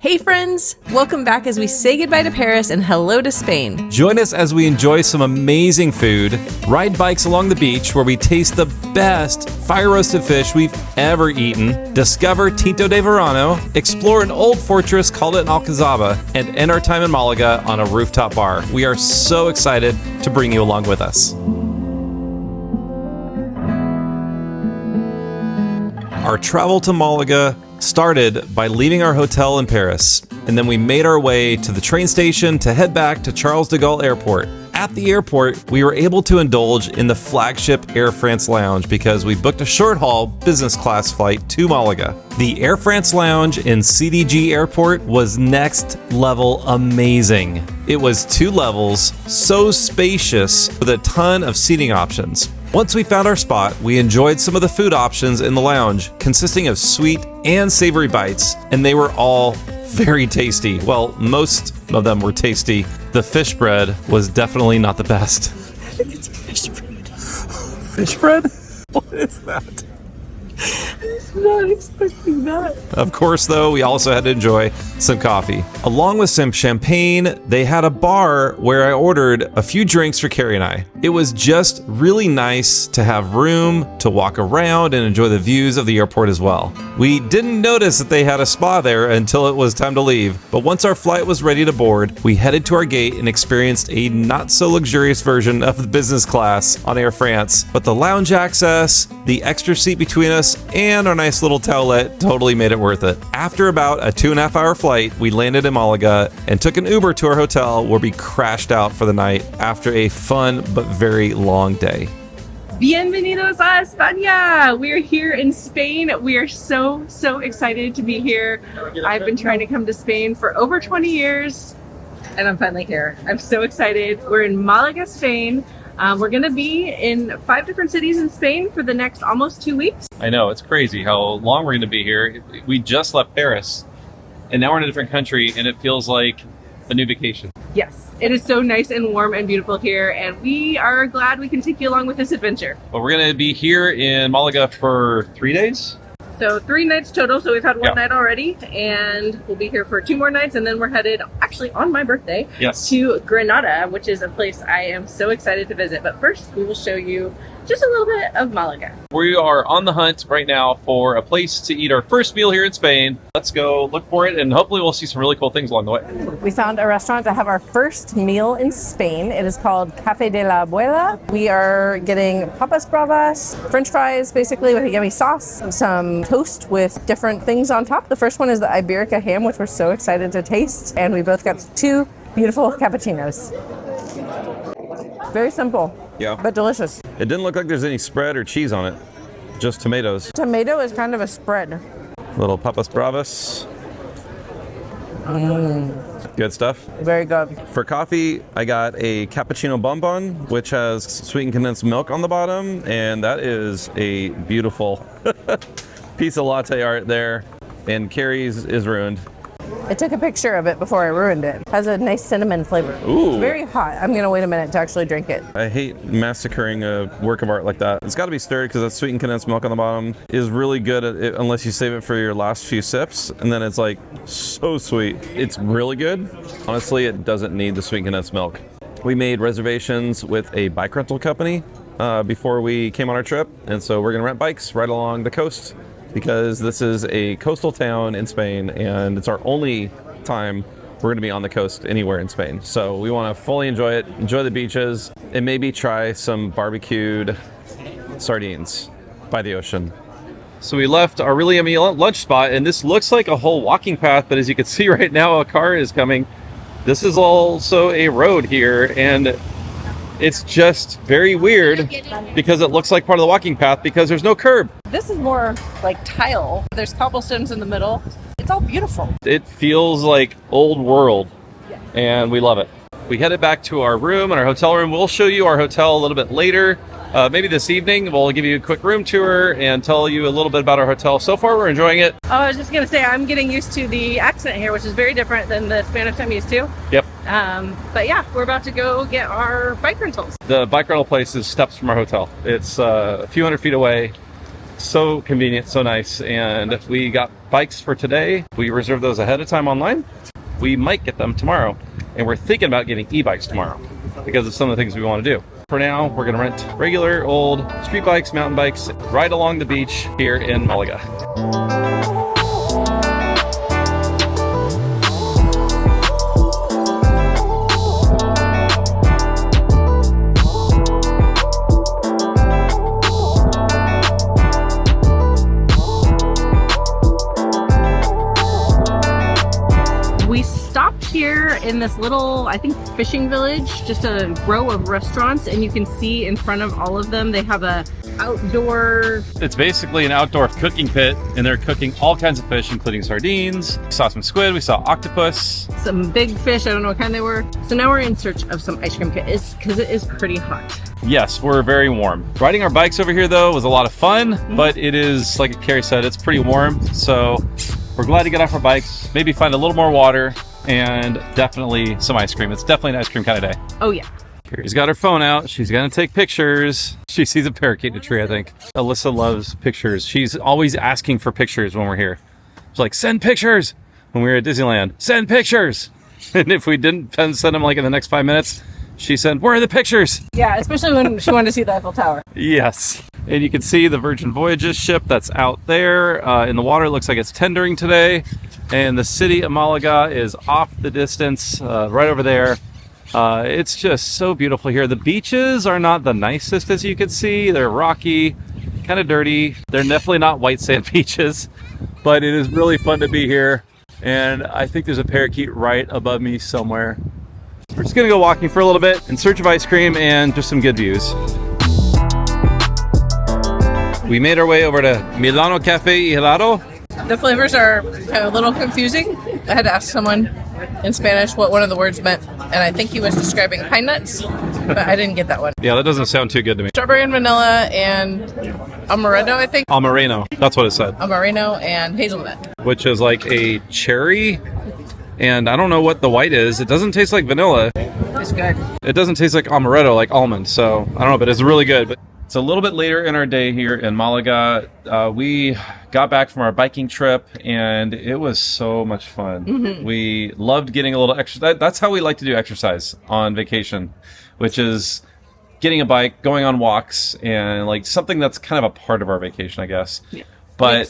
Hey friends! Welcome back as we say goodbye to Paris and hello to Spain. Join us as we enjoy some amazing food, ride bikes along the beach where we taste the best fire-roasted fish we've ever eaten, discover Tinto de Verano, explore an old fortress called an Alcazaba, and end our time in Malaga on a rooftop bar. We are so excited to bring you along with us. Our travel to Malaga started by leaving our hotel in Paris, and then we made our way to the train station to head back to Charles de Gaulle Airport. At the airport, we were able to indulge in the flagship Air France lounge because we booked a short-haul business class flight to Malaga. The Air France lounge in CDG Airport was next level amazing. It was 2 levels, so spacious, with a ton of seating options. Once we found our spot, we enjoyed some of the food options in the lounge, consisting of sweet and savory bites, and they were all very tasty. Well, most of them were tasty. The fish bread was definitely not the best. It's fish bread. Fish bread? What is that? I was not expecting that. Of course, though, we also had to enjoy some coffee. Along with some champagne, they had a bar where I ordered a few drinks for Carrie and I. It was just really nice to have room to walk around and enjoy the views of the airport as well. We didn't notice that they had a spa there until it was time to leave, but once our flight was ready to board, we headed to our gate and experienced a not so luxurious version of the business class on Air France, but the lounge access, the extra seat between us, and our nice little towelette totally made it worth it. After about a 2.5 hour flight, we landed in Malaga and took an Uber to our hotel where we crashed out for the night after a fun but very long day. Bienvenidos a España! We're here in Spain. We are so excited to be here. I've been trying to come to Spain for over 20 years and I'm finally here. I'm so excited. We're in Malaga, Spain. We're going to be in 5 different cities in Spain for the next almost 2 weeks. I know, it's crazy how long we're going to be here. We just left Paris and now we're in a different country and it feels like a new vacation. Yes, it is so nice and warm and beautiful here, and we are glad we can take you along with this adventure. But we're going to be here in Malaga for 3 days. So 3 nights total, so we've had one night already, and we'll be here for 2 more nights, and then we're headed, actually on my birthday, to Granada, which is a place I am so excited to visit. But first, we will show you just a little bit of Malaga. We are on the hunt right now for a place to eat our first meal here in Spain. Let's go look for it, and hopefully we'll see some really cool things along the way. We found a restaurant to have our first meal in Spain. It is called Café de la Abuela. We are getting papas bravas, french fries basically with a yummy sauce, some toast with different things on top. The first one is the Iberica ham, which we're so excited to taste, and we both got 2 beautiful cappuccinos. Very simple, but delicious. It didn't look like there's any spread or cheese on it, just tomatoes. Tomato is kind of a spread. Little papas bravas. Good stuff. Very good. For coffee, I got a cappuccino bonbon, which has sweetened condensed milk on the bottom, and that is a beautiful piece of latte art there, and Carrie's is ruined. I took a picture of it before I ruined it. It has a nice cinnamon flavor. Ooh. It's very hot. I'm going to wait a minute to actually drink it. I hate massacring a work of art like that. It's got to be stirred because that sweetened condensed milk on the bottom is really good at it, unless you save it for your last few sips, and then it's like so sweet. It's really good. Honestly, it doesn't need the sweetened condensed milk. We made reservations with a bike rental company before we came on our trip, and so we're going to rent bikes right along the coast, because this is a coastal town in Spain and it's our only time we're going to be on the coast anywhere in Spain. So we want to fully enjoy it, enjoy the beaches, and maybe try some barbecued sardines by the ocean. So we left our really yummy lunch spot, and this looks like a whole walking path, but as you can see right now, a car is coming. This is also a road here, and it's just very weird because it looks like part of the walking path because there's no curb. This is more like tile. There's cobblestones in the middle. It's all beautiful. It feels like old world, and we love it. We headed back to our room and our hotel room. We'll show you our hotel a little bit later. Maybe this evening we'll give you a quick room tour and tell you a little bit about our hotel. So far we're enjoying it. Oh, I was just going to say, I'm getting used to the accent here, which is very different than the Spanish I'm used to. Yep. But yeah, we're about to go get our bike rentals. The bike rental place is steps from our hotel. It's a few hundred feet away. So convenient, so nice, and we got bikes for today. We reserved those ahead of time online. We might get them tomorrow. And we're thinking about getting e-bikes tomorrow because of some of the things we want to do. For now, we're going to rent regular old street bikes, mountain bikes, ride along the beach here in Malaga. Here in this little, I think, fishing village, just a row of restaurants, and you can see in front of all of them they have a outdoor... It's basically an outdoor cooking pit, and they're cooking all kinds of fish, including sardines. We saw some squid, we saw octopus. Some big fish, I don't know what kind they were. So now we're in search of some ice cream because it is pretty hot. Yes, we're very warm. Riding our bikes over here, though, was a lot of fun, but it is, like Carrie said, it's pretty warm, so we're glad to get off our bikes, maybe find a little more water, and definitely some ice cream. It's definitely an ice cream kind of day. Oh yeah. Carrie's got her phone out. She's gonna take pictures. She sees a parakeet in a tree, I think. Alyssa loves pictures. She's always asking for pictures when we're here. She's like, send pictures! When we were at Disneyland, send pictures! And if we didn't send them like in the next 5 minutes, she said, where are the pictures? Yeah, especially when she wanted to see the Eiffel Tower. Yes. And you can see the Virgin Voyages ship that's out there in the water. It looks like it's tendering today. And the city of Malaga is off the distance, right over there. It's just so beautiful here. The beaches are not the nicest, as you can see. They're rocky, kind of dirty. They're definitely not white sand beaches, but it is really fun to be here. And I think there's a parakeet right above me somewhere. We're just gonna go walking for a little bit in search of ice cream and just some good views. We made our way over to Milano Cafe y Helado. The flavors are kind of a little confusing. I had to ask someone in Spanish what one of the words meant, and I think he was describing pine nuts, but I didn't get that one. Yeah, that doesn't sound too good to me. Strawberry and vanilla and amaretto, I think. Amareno, that's what it said. Amareno and hazelnut. Which is like a cherry, and I don't know what the white is. It doesn't taste like vanilla. It's good. It doesn't taste like amaretto, like almond, so I don't know, but it's really good. But it's a little bit later in our day here in Malaga. We got back from our biking trip, and it was so much fun. Mm-hmm. We loved getting a little exercise. That's how we like to do exercise on vacation, which is getting a bike, going on walks, and like something that's kind of a part of our vacation, I guess. Yeah. But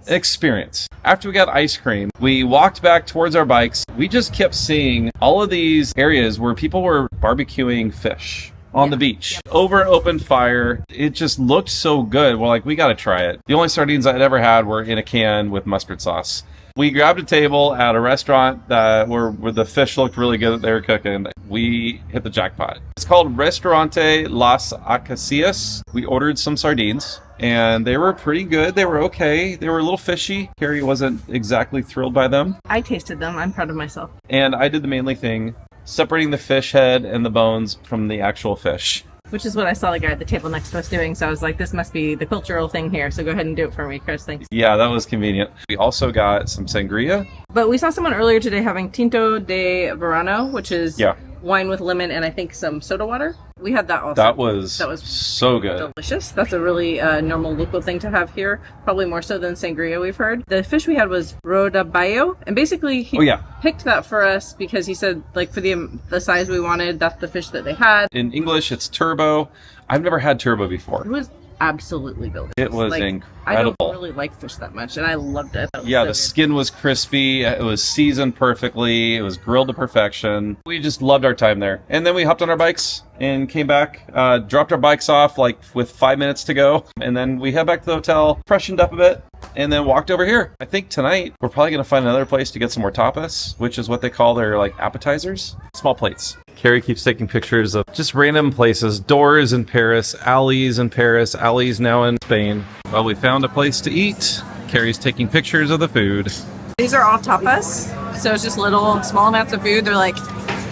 experience. After we got ice cream, we walked back towards our bikes. We just kept seeing all of these areas where people were barbecuing fish on the beach over open fire. It just looked so good. We're like, we got to try it. The only sardines I'd ever had were in a can with mustard sauce. We grabbed a table at a restaurant where the fish looked really good that they were cooking. We hit the jackpot. It's called Restaurante Las Acacias. We ordered some sardines, and they were pretty good. They were okay. They were a little fishy. Carrie wasn't exactly thrilled by them. I tasted them. I'm proud of myself. And I did the manly thing, separating the fish head and the bones from the actual fish. Which is what I saw the guy at the table next to us doing, so I was like, this must be the cultural thing here, so go ahead and do it for me, Chris, thanks. Yeah, that was convenient. We also got some sangria. But we saw someone earlier today having Tinto de Verano, which is wine with lemon and I think some soda water. We had that also. That was so good. Delicious. That's a really normal local thing to have here, probably more so than sangria we've heard. The fish we had was rodaballo, and basically he picked that for us because he said, like, for the size we wanted, that's the fish that they had. In English, it's turbo. I've never had turbo before. It was absolutely delicious. It was incredible. I don't really like fish that much, and I loved it. Yeah, the skin was crispy. It was seasoned perfectly. It was grilled to perfection. We just loved our time there. And then we hopped on our bikes and came back, dropped our bikes off like with 5 minutes to go. And then we head back to the hotel, freshened up a bit, and then walked over here. I think tonight we're probably going to find another place to get some more tapas, which is what they call their like appetizers. Small plates. Carrie keeps taking pictures of just random places, doors in Paris, alleys in Paris, alleys now in Spain. Well, we found a place to eat. Carrie's taking pictures of the food. These are all tapas, so it's just little, small amounts of food. They're like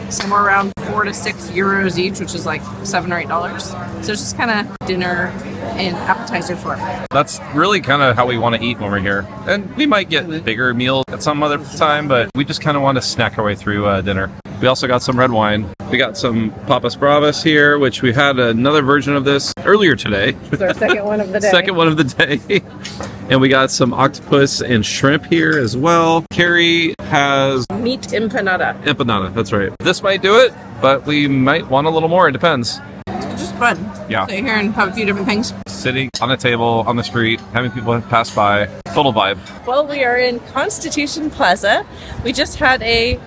somewhere around 4 to 6 euros each, which is like $7 or $8. So it's just kind of dinner and appetizer form. That's really kind of how we want to eat when we're here. And we might get bigger meals at some other time, but we just kind of want to snack our way through dinner. We also got some red wine. We got some Papas Bravas here, which we had another version of this earlier today. It's our second one of the day. Second one of the day. And we got some octopus and shrimp here as well. Carrie has Meat empanada. empanada, that's right. This might do it, but we might want a little more, it depends. It's just fun. Yeah. Sit here and have a few different things. Sitting on a table, on the street, having people pass by, total vibe. Well, we are in Constitution Plaza. We just had a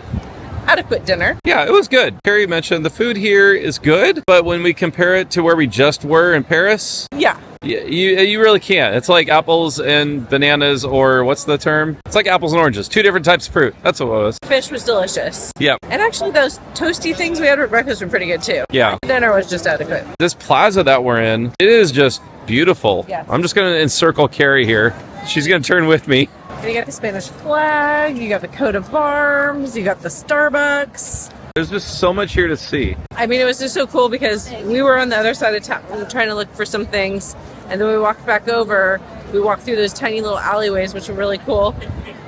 adequate dinner. Yeah, it was good. Carrie mentioned the food here is good, but when we compare it to where we just were in Paris, Yeah. you really can't. It's like apples and bananas, or what's the term? It's like apples and oranges. Two different types of fruit. That's what it was. Fish was delicious. Yeah. And actually those toasty things we had for breakfast were pretty good too. Yeah. Dinner was just adequate. This plaza that we're in, it is just beautiful. Yes. I'm just going to encircle Carrie here. She's going to turn with me. And you got the Spanish flag, you got the coat of arms, you got the Starbucks. There's just so much here to see. I mean, it was just so cool because we were on the other side of town trying to look for some things. And then we walked back over. We walked through those tiny little alleyways, which were really cool.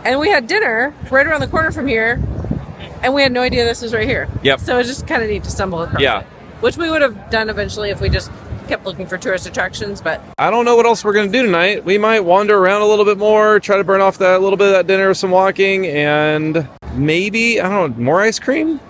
And we had dinner right around the corner from here. And we had no idea this was right here. Yep. So it was just kind of neat to stumble across Yeah. it. Which we would have done eventually if we just kept looking for tourist attractions. But I don't know what else we're going to do tonight. We might wander around a little bit more, try to burn off that little bit of that dinner with some walking, and maybe, I don't know, more ice cream?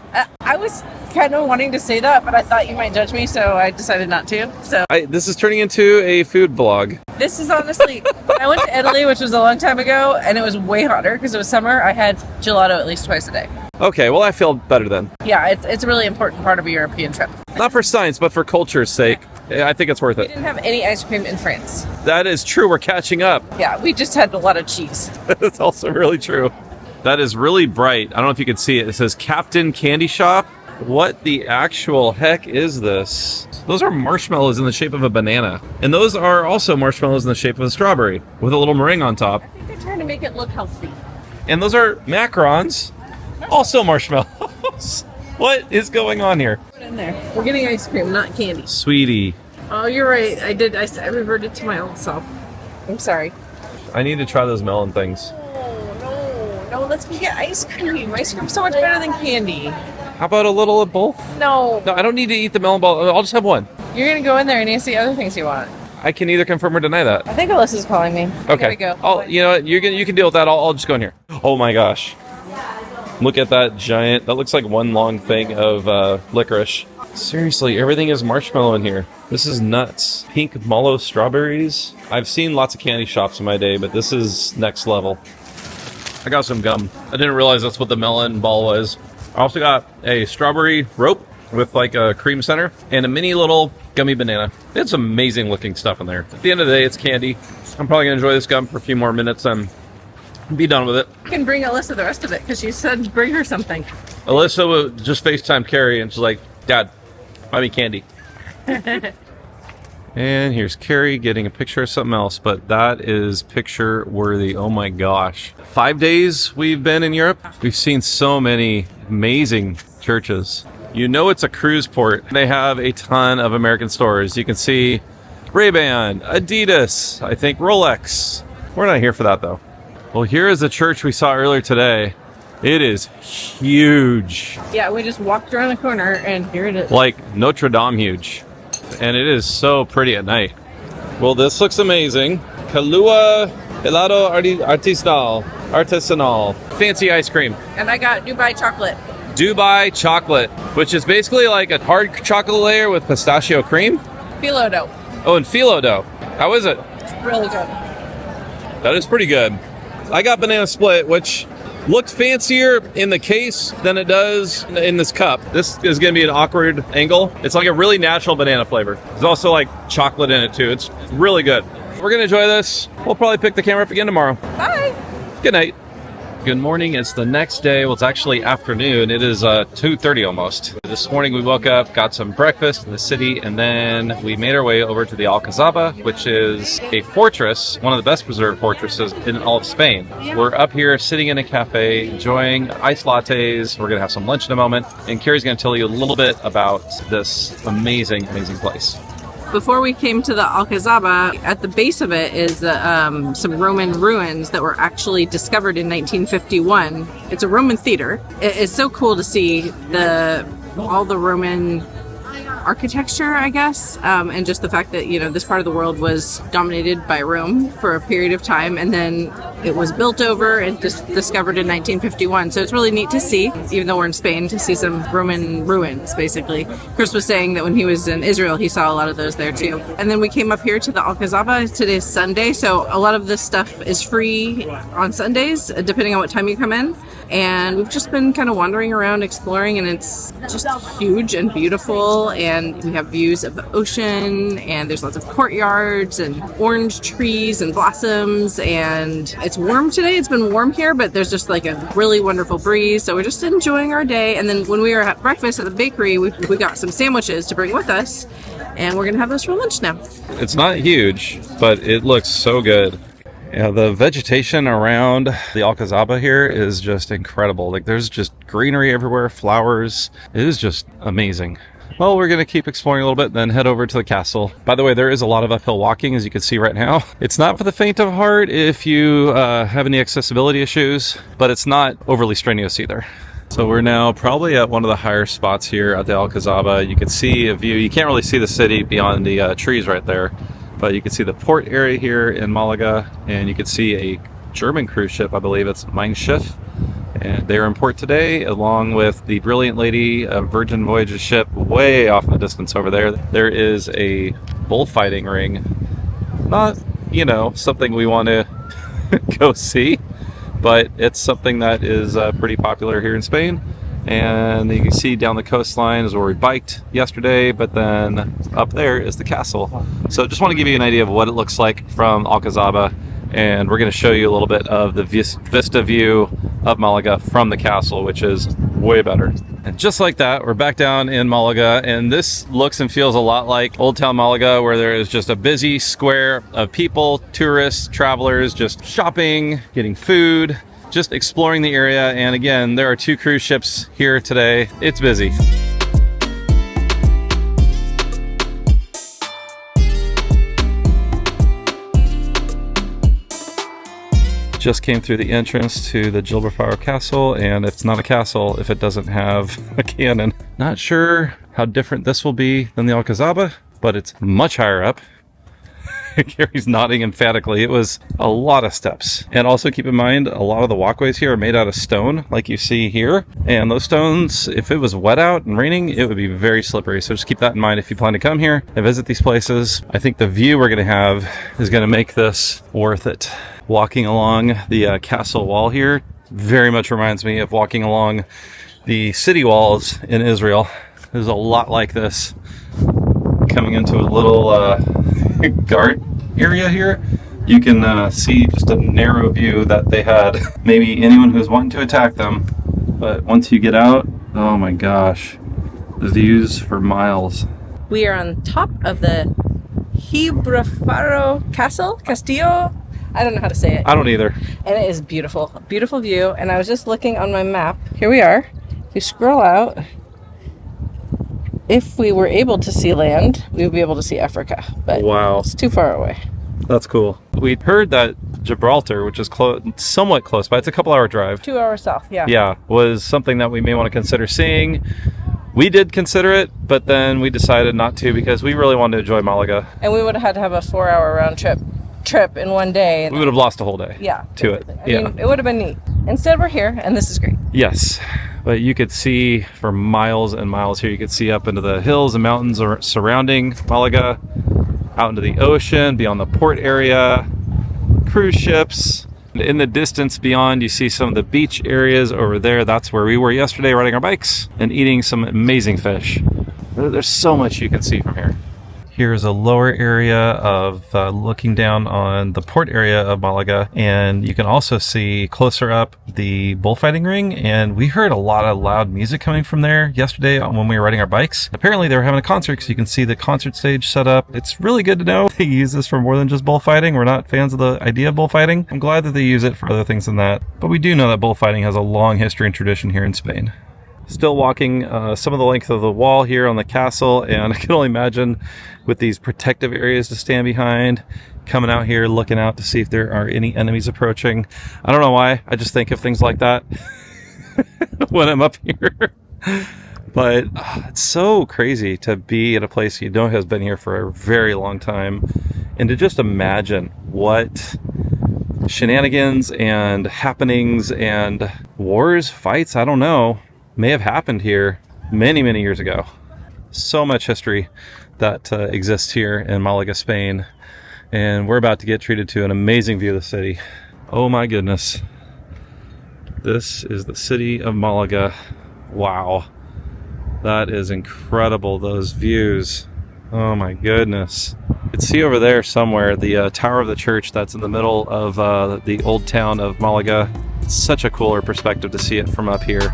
I was kind of wanting to say that, but I thought you might judge me, so I decided not to. So This is turning into a food vlog. this is honestly, when I went to Italy, which was a long time ago, and it was way hotter because it was summer, I had gelato at least twice a day. Okay, well, I feel better then. Yeah, it's a really important part of a European trip. Not for science, but for culture's sake. I think it's worth We it. didn't have any ice cream in France. That is true. We're catching up. Yeah, we just had a lot of cheese. That's also really true. That is really bright. I don't know if you can see it. It says Captain Candy Shop. What the actual heck is this? Those are marshmallows in the shape of a banana. And those are also marshmallows in the shape of a strawberry with a little meringue on top. I think they're trying to make it look healthy. And those are macarons, also marshmallows. What is going on here? Put it in there. We're getting ice cream, not candy. Sweetie, Oh, you're right. I reverted to my old self. I'm sorry. I need to try those melon things. No, let's go get ice cream. Ice cream's so much better than candy. How about a little of both? No. No, I don't need to eat the melon ball. I'll just have one. You're going to go in there and you see other things you want. I can either confirm or deny that. I think Alyssa's calling me. I Okay. gotta go. Oh, you know what? You can deal with that. I'll just go in here. Oh my gosh. Look at that giant. That looks like one long thing of licorice. Seriously, everything is marshmallow in here. This is nuts. Pink mallow strawberries. I've seen lots of candy shops in my day, but this is next level. I got some gum. I didn't realize that's what the melon ball was. I also got a strawberry rope with like a cream center and a mini little gummy banana. It's amazing looking stuff in there. At the end of the day, it's candy. I'm probably gonna enjoy this gum for a few more minutes and be done with it. You can bring Alyssa the rest of it because she said bring her something. Alyssa would just FaceTime Carrie and she's like, Dad, buy me candy. And here's Carrie getting a picture of something else, but that is picture worthy. Oh my gosh. 5 days we've been in Europe. We've seen so many amazing churches. You know it's a cruise port. They have a ton of American stores. You can see Ray-Ban, Adidas, I think Rolex. We're not here for that though. Well, here is the church we saw earlier today. It is huge. Yeah, we just walked around the corner and here it is. Like Notre Dame huge. And it is so pretty at night. Well, this looks amazing. Kahlua helado artisanal. Fancy ice cream. And I got Dubai chocolate. Dubai chocolate, which is basically like a hard chocolate layer with pistachio cream. Phyllo dough. Oh, and phyllo dough. How is it? It's really good. That is pretty good. I got banana split, which looked fancier in the case than it does in this cup. This is going to be an awkward angle. It's like a really natural banana flavor. There's also like chocolate in it too. It's really good. We're going to enjoy this. We'll probably pick the camera up again tomorrow. Bye. Good night. Good morning. It's the next day. Well, it's actually afternoon. It is 2:30 almost. This morning we woke up, got some breakfast in the city, and then we made our way over to the Alcazaba, which is a fortress, one of the best preserved fortresses in all of Spain. We're up here sitting in a cafe, enjoying iced lattes. We're going to have some lunch in a moment, and Carrie's going to tell you a little bit about this amazing, amazing place. Before we came to the Alcazaba, at the base of it is some Roman ruins that were actually discovered in 1951. It's a Roman theater. It's so cool to see all the Roman architecture, I guess, and just the fact that, you know, this part of the world was dominated by Rome for a period of time, and then it was built over and discovered in 1951. So it's really neat to see, even though we're in Spain, to see some Roman ruins, basically. Chris was saying that when he was in Israel, he saw a lot of those there too. And then we came up here to the Alcazaba. Today's Sunday, so a lot of this stuff is free on Sundays, depending on what time you come in. And we've just been kind of wandering around exploring, and it's just huge and beautiful, and we have views of the ocean, and there's lots of courtyards and orange trees and blossoms, and it's warm today. It's been warm here, but there's just like a really wonderful breeze, so we're just enjoying our day. And then when we were at breakfast at the bakery, we got some sandwiches to bring with us, and we're gonna have those for lunch now. It's not huge, but it looks so good. Yeah, the vegetation around the Alcazaba here is just incredible. Like, there's just greenery everywhere, flowers. It is just amazing. Well, we're going to keep exploring a little bit, then head over to the castle. By the way, there is a lot of uphill walking, as you can see right now. It's not for the faint of heart if you have any accessibility issues, but it's not overly strenuous either. So we're now probably at one of the higher spots here at the Alcazaba. You can see a view. You can't really see the city beyond the trees right there, but you can see the port area here in Malaga, and you can see a German cruise ship. I believe it's Mein Schiff, and they're in port today, along with the Brilliant Lady, a Virgin Voyager ship way off in the distance over there. There is a bullfighting ring. Not, you know, something we want to go see, but it's something that is pretty popular here in Spain. And you can see down the coastline is where we biked yesterday, but then up there is the castle. So just want to give you an idea of what it looks like from Alcazaba, and we're going to show you a little bit of the vista view of Malaga from the castle, which is way better. And just like that, we're back down in Malaga, and this looks and feels a lot like Old Town Malaga, where there is just a busy square of people, tourists, travelers, just shopping, getting food, just exploring the area. And again, there are 2 cruise ships here today. It's busy. Just came through the entrance to the Gilbrafaro Castle, and it's not a castle if it doesn't have a cannon. Not sure how different this will be than the Alcazaba, but it's much higher up. Gary's nodding emphatically. It was a lot of steps. And also keep in mind, a lot of the walkways here are made out of stone, like you see here. And those stones, if it was wet out and raining, it would be very slippery. So just keep that in mind if you plan to come here and visit these places. I think the view we're going to have is going to make this worth it. Walking along the castle wall here very much reminds me of walking along the city walls in Israel. There's a lot like this. Coming into a little guard area here, you can see just a narrow view that they had. Maybe anyone who's wanting to attack them, but once you get out, oh my gosh, the views for miles. We are on top of the Gilbrafaro Castillo. I don't know how to say it. I don't either. And it is beautiful. Beautiful view. And I was just looking on my map. Here we are. If you scroll out, if we were able to see land, we would be able to see Africa. But wow, it's too far away. That's cool. We heard that Gibraltar, which is somewhat close by, it's a couple-hour drive. 2 hours south, yeah. Yeah, was something that we may want to consider seeing. We did consider it, but then we decided not to because we really wanted to enjoy Malaga. And we would have had to have a 4-hour round trip in one day. We would have lost a whole day. Yeah, to it. I mean, it would have been neat. Instead, we're here, and this is great. Yes, but you could see for miles and miles here. You could see up into the hills and mountains surrounding Malaga, out into the ocean, beyond the port area, cruise ships. In the distance beyond, you see some of the beach areas over there. That's where we were yesterday, riding our bikes and eating some amazing fish. There's so much you can see from here. Here's a lower area of looking down on the port area of Malaga, and you can also see closer up the bullfighting ring. And we heard a lot of loud music coming from there yesterday when we were riding our bikes. Apparently they were having a concert, because you can see the concert stage set up. It's really good to know they use this for more than just bullfighting. We're not fans of the idea of bullfighting. I'm glad that they use it for other things than that, but we do know that bullfighting has a long history and tradition here in Spain. Still walking some of the length of the wall here on the castle, and I can only imagine with these protective areas to stand behind, coming out here looking out to see if there are any enemies approaching. I don't know why, I just think of things like that when I'm up here. But it's so crazy to be in a place you know has been here for a very long time, and to just imagine what shenanigans and happenings and wars, fights, I don't know, may have happened here many, many years ago. So much history that exists here in Malaga, Spain. And we're about to get treated to an amazing view of the city. Oh my goodness. This is the city of Malaga. Wow. That is incredible, those views. Oh my goodness. You can see over there somewhere the tower of the church that's in the middle of the old town of Malaga. It's such a cooler perspective to see it from up here.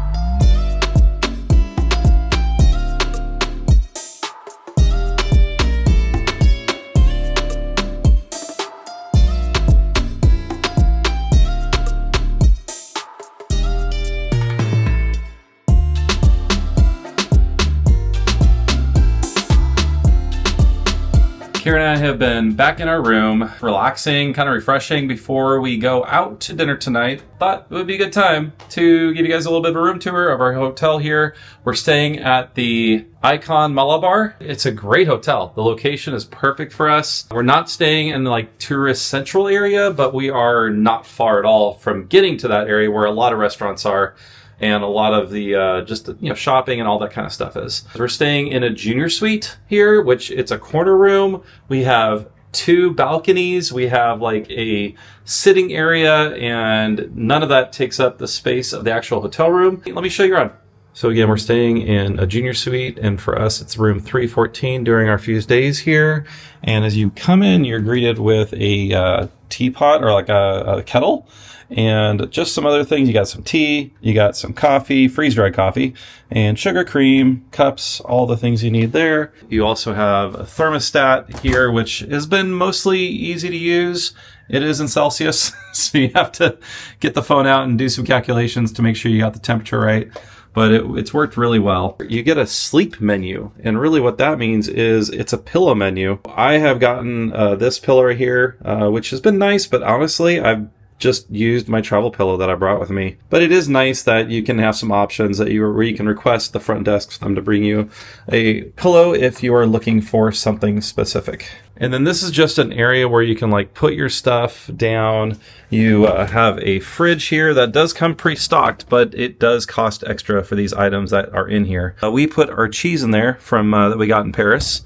Kara and I have been back in our room, relaxing, kind of refreshing before we go out to dinner tonight. Thought it would be a good time to give you guys a little bit of a room tour of our hotel here. We're staying at the Icon Malabar. It's a great hotel. The location is perfect for us. We're not staying in like tourist central area, but we are not far at all from getting to that area where a lot of restaurants are. And a lot of the just shopping and all that kind of stuff is. We're staying in a junior suite here, which it's a corner room. We have 2 balconies. We have like a sitting area, and none of that takes up the space of the actual hotel room. Let me show you around. So again, we're staying in a junior suite, and for us, it's room 314 during our few days here. And as you come in, you're greeted with a teapot or like a kettle. And just some other things. You got some tea, you got some coffee, freeze-dried coffee, and sugar, cream, cups, all the things you need there. You also have a thermostat here, which has been mostly easy to use. It is in Celsius, so you have to get the phone out and do some calculations to make sure you got the temperature right. But it's worked really well. You get a sleep menu, and really what that means is it's a pillow menu. I have gotten this pillow right here, which has been nice, but honestly, I've just used my travel pillow that I brought with me. But it is nice that you can have some options where you can request the front desk for them to bring you a pillow if you are looking for something specific. And then this is just an area where you can like put your stuff down. You have a fridge here that does come pre-stocked, but it does cost extra for these items that are in here. We put our cheese in there from that we got in Paris.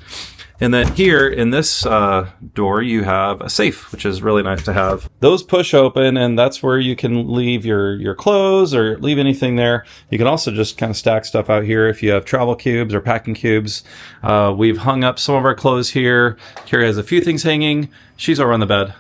And then here in this door, you have a safe, which is really nice to have. Those push open, and that's where you can leave your clothes or leave anything there. You can also just kind of stack stuff out here if you have travel cubes or packing cubes. We've hung up some of our clothes here. Carrie has a few things hanging. She's over on the bed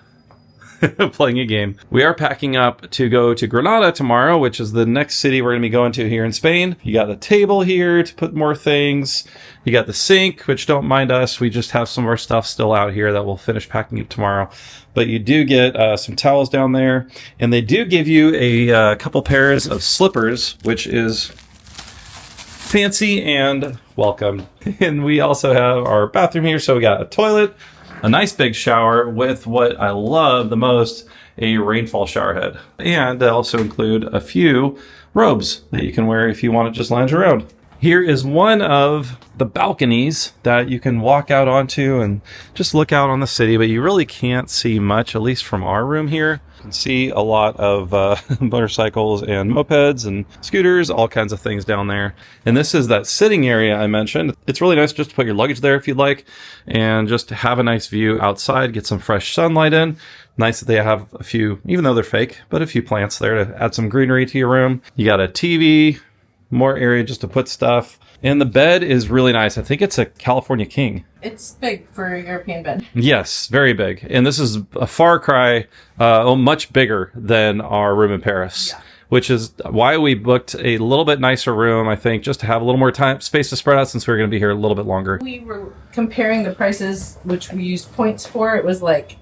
playing a game. We are packing up to go to Granada tomorrow, which is the next city we're going to be going to here in Spain. You got the table here to put more things. You got the sink, which don't mind us. We just have some of our stuff still out here that we'll finish packing up tomorrow. But you do get some towels down there. And they do give you a couple pairs of slippers, which is fancy and welcome. And we also have our bathroom here. So we got a toilet, a nice big shower with what I love the most, a rainfall shower head. And they also include a few robes that you can wear if you want to just lounge around. Here is one of the balconies that you can walk out onto and just look out on the city, but you really can't see much, at least from our room here. You can see a lot of motorcycles and mopeds and scooters, all kinds of things down there. And this is that sitting area I mentioned. It's really nice just to put your luggage there if you'd like, and just to have a nice view outside, get some fresh sunlight in. Nice that they have a few, even though they're fake, but a few plants there to add some greenery to your room. You got a TV, more area just to put stuff. And the bed is really nice. I think it's a California King. It's big for a European bed. Yes, very big. And this is a far cry, much bigger than our room in Paris. Yeah. Which is why we booked a little bit nicer room, I think, just to have a little more space to spread out since we're going to be here a little bit longer. We were comparing the prices, which we used points for. It was like,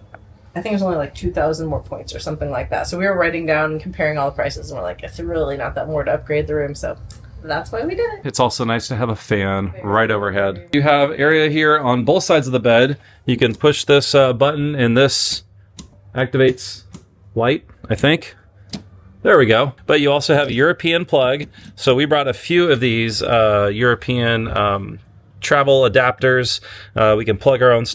I think it was only like 2,000 more points or something like that. So we were writing down and comparing all the prices, and we're like, it's really not that more to upgrade the room. So that's why we did it. It's also nice to have a fan right overhead. You have area here on both sides of the bed. You can push this button, and this activates light, I think. There we go. But you also have European plug. So we brought a few of these European travel adapters we can plug our own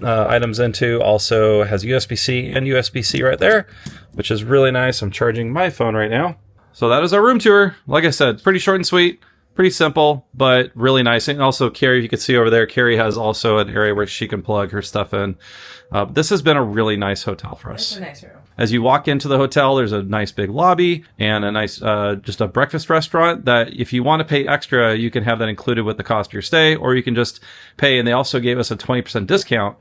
items into. Also has USB-C and USB-C right there, which is really nice. I'm charging my phone right now. So that is our room tour. Like I said, pretty short and sweet, pretty simple, but really nice. And also Carrie, you can see over there, Carrie has also an area where she can plug her stuff in. This has been a really nice hotel for us. It's a nice room. As you walk into the hotel, there's a nice big lobby and a nice, just a breakfast restaurant that if you want to pay extra, you can have that included with the cost of your stay, or you can just pay. And they also gave us a 20% discount,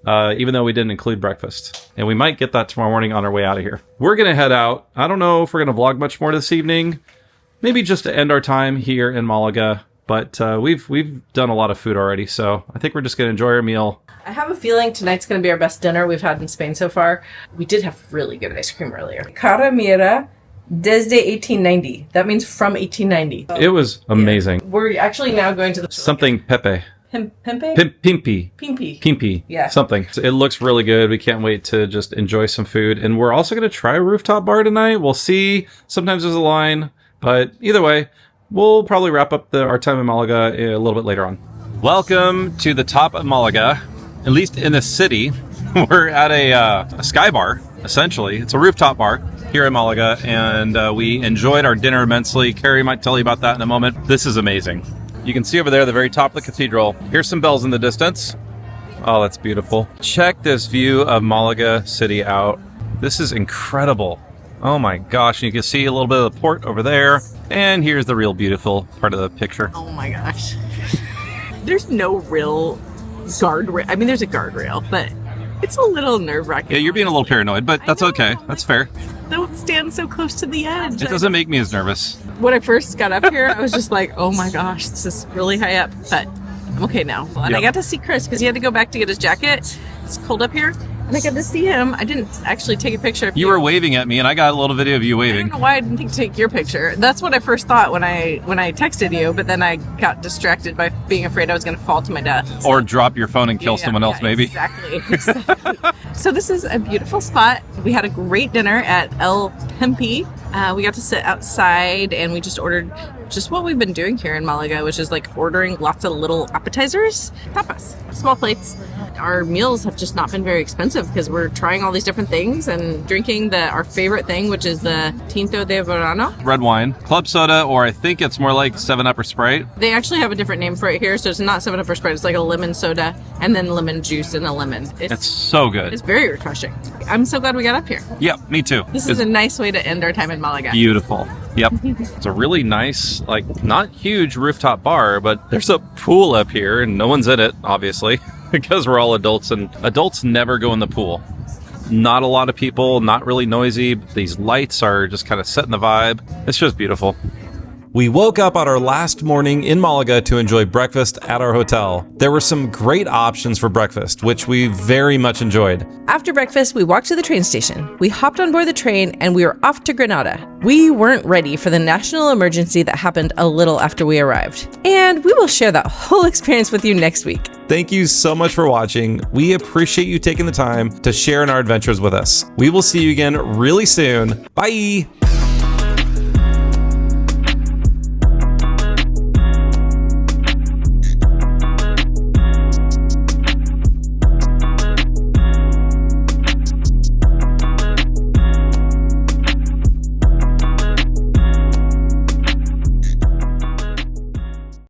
even though we didn't include breakfast. And we might get that tomorrow morning on our way out of here. We're going to head out. I don't know if we're going to vlog much more this evening. Maybe just to end our time here in Malaga. But we've done a lot of food already, so I think we're just going to enjoy our meal. I have a feeling tonight's going to be our best dinner we've had in Spain so far. We did have really good ice cream earlier. Cara mira desde 1890. That means from 1890. It was amazing. Yeah. We're actually now going to the... Something Pepe. Pimpe? Pimpy. Pimpy. Yeah. Something. It looks really good. We can't wait to just enjoy some food. And we're also going to try a rooftop bar tonight. We'll see. Sometimes there's a line. But either way, we'll probably wrap up our time in Malaga a little bit later on. Welcome to the top of Malaga. At least in the city. We're at a sky bar, essentially. It's a rooftop bar here in Malaga. And we enjoyed our dinner immensely. Carrie might tell you about that in a moment. This is amazing. You can see over there, the very top of the cathedral. Here's some bells in the distance. Oh, that's beautiful. Check this view of Malaga city out. This is incredible. Oh my gosh. And you can see a little bit of the port over there. And here's the real beautiful part of the picture. Oh my gosh. There's no real guardrail. I mean, there's a guardrail, but it's a little nerve-wracking. Yeah, you're being a little paranoid, but that's okay. That's fair. Don't stand so close to the edge. It doesn't make me as nervous. When I first got up here, I was just like, oh my gosh, this is really high up. But I'm okay now. And I got to see Chris because he had to go back to get his jacket. It's cold up here. And I got to see him. I didn't actually take a picture of you. You were waving at me, and I got a little video of you I waving. don't know why I didn't take your picture. That's what I first thought when I texted you, but then I got distracted by being afraid I was going to fall to my death. Or drop your phone and kill someone else, maybe. Exactly. So this is a beautiful spot. We had a great dinner at El Pempi. We got to sit outside, and we just ordered just what we've been doing here in Malaga, which is like ordering lots of little appetizers, tapas, small plates. Our meals have just not been very expensive because we're trying all these different things and drinking our favorite thing, which is the Tinto de Verano. Red wine, club soda, or I think it's more like 7-Up or Sprite. They actually have a different name for it here, so it's not 7-Up or Sprite. It's like a lemon soda and then lemon juice and a lemon. It's so good. It's very refreshing. I'm so glad we got up here. Yep, me too. This is a nice way to end our time in Malaga. Beautiful. Yep. It's a really nice, like, not huge rooftop bar, but there's a pool up here and no one's in it, obviously, because we're all adults, and adults never go in the pool. Not a lot of people, not really noisy, but these lights are just kind of setting the vibe. It's just beautiful. We woke up on our last morning in Malaga to enjoy breakfast at our hotel. There were some great options for breakfast, which we very much enjoyed. After breakfast, we walked to the train station. We hopped on board the train and we were off to Granada. We weren't ready for the national emergency that happened a little after we arrived. And we will share that whole experience with you next week. Thank you so much for watching. We appreciate you taking the time to share in our adventures with us. We will see you again really soon. Bye!